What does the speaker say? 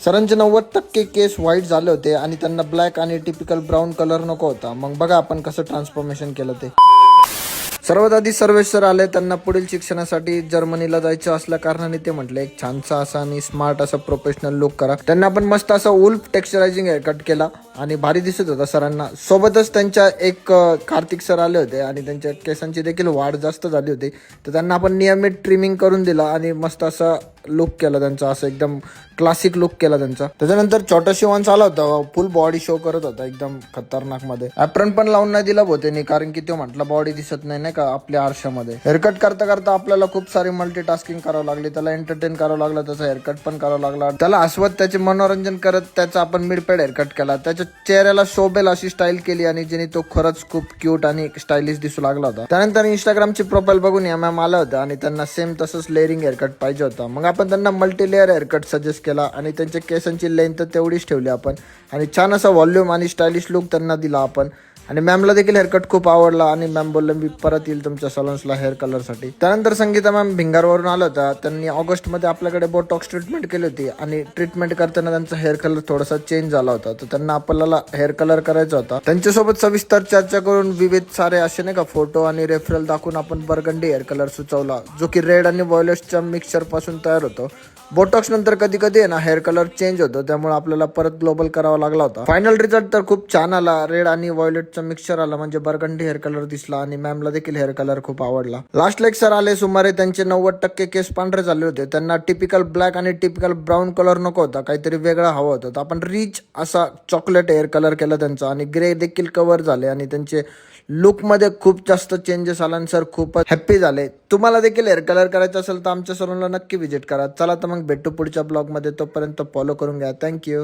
सरांचे 90% केस white झाले होते आणि त्यांना ब्लॅक आणि टिपिकल ब्राऊन कलर नको होता. मग बघा आपण कसं ट्रान्सफॉर्मेशन केलं ते. सर्वात आधी सर्वेश सर आले. त्यांना पुढील शिक्षणासाठी जर्मनीला जायचं असल्या कारणाने ते म्हटले एक छानसा असा आणि स्मार्ट असा प्रोफेशनल लुक करा. त्यांना आपण मस्त असा वुल्फ टेक्स्चरायझिंग हेअर कट केला आणि भारी दिसत होता सरांना. सोबतच त्यांच्या एक कार्तिक सर आले होते आणि त्यांच्या केसांची देखील वाढ जास्त झाली होती, तर त्यांना आपण नियमित ट्रिमिंग करून दिला आणि मस्त असा लुक केला त्यांचा, असं एकदम क्लासिक लुक केला त्यांचा. त्याच्यानंतर छोटा शिवांश आला होता, फुल बॉडी शो करत होता एकदम खतरनाक मध्ये. ॲप्रन पण लावून नाही दिला होते, कारण की तो म्हटला बॉडी दिसत नाही का आपल्या आरशामध्ये. हेअरकट करता करता आपल्याला खूप सारी मल्टीटास्किंग करावं लागली. त्याला एंटरटेन करावं लागलं, त्याचा हेअरकट पण करावं लागला. त्याला हसवत त्याचे मनोरंजन करत त्याचा आपण मिडपेड हेअरकट केला. त्याच्या चेहऱ्याला शोभेल अशी स्टाईल केली आणि जेणे तो खरंच खूप क्यूट आणि स्टायलिश दिसू लागला होता. त्यानंतर इंस्टाग्रामची प्रोफाईल बघून या मॅम आला होता आणि त्यांना सेम तसंच लेअरिंग हेअरकट पाहिजे होता. मग आपण त्यांना मल्टी लेअर हेअरकट सजेस्ट केला आणि त्यांच्या केसांची लेंथ तेवढीच ठेवली आपण आणि छान असा व्हॉल्यूम आणि स्टायलिश लुक त्यांना दिला आपण. आणि मॅमला देखील हेअरकट खूप आवडला आणि मॅम बोलले मी परत येईल तुमच्या सलॉन्सला हेअर कलरसाठी. त्यानंतर संगीता मॅम भिंगारवरून आला होता. त्यांनी ऑगस्टमध्ये आपल्याकडे बोटॉक्स ट्रीटमेंट केली होती आणि ट्रीटमेंट करताना त्यांचा हेअर कलर थोडासा चेंज झाला होता, तर त्यांना आपल्याला हेअर कलर करायचा होता. त्यांच्यासोबत सविस्तर चर्चा करून विविध सारे असे नाही का फोटो आणि रेफरल दाखवून आपण बर्गंडी हेअर कलर सुचवला, जो की रेड आणि व्हायोलेटच्या मिक्सचर पासून तयार होतो. बोटॉक्स नंतर कधी कधी आहे ना हेअर कलर चेंज होतो, त्यामुळे आपल्याला परत ग्लोबल करावा लागला होता. फायनल रिझल्ट तर खूप छान आला. रेड आणि व्हायोलेटचा मिक्सचर आला म्हणजे बर्गंडी हेअर कलर दिसला आणि मॅमला देखील हेअर कलर खूप आवडला. लास्ट लेक्चर आले. सुमारे त्यांचे 90% केस पांढरे झाले होते. त्यांना टिपिकल ब्लॅक आणि टिपिकल ब्राऊन कलर नको होता, काहीतरी वेगळा हवा होता. तर आपण रिच असा चॉकलेट हेअर कलर केला त्यांचा आणि ग्रे देखील कव्हर झाले आणि त्यांचे लुकमध्ये खूप जास्त चेंजेस आला आणि सर खूपच हॅप्पी झाले. तुम्हाला देखील हेअर कलर करायचं असेल तर आमच्या सलूनला नक्की व्हिजिट करा. चला तर मग भेटू पुढच्या ब्लॉगमध्ये. तोपर्यंत फॉलो करून घ्या. थँक्यू.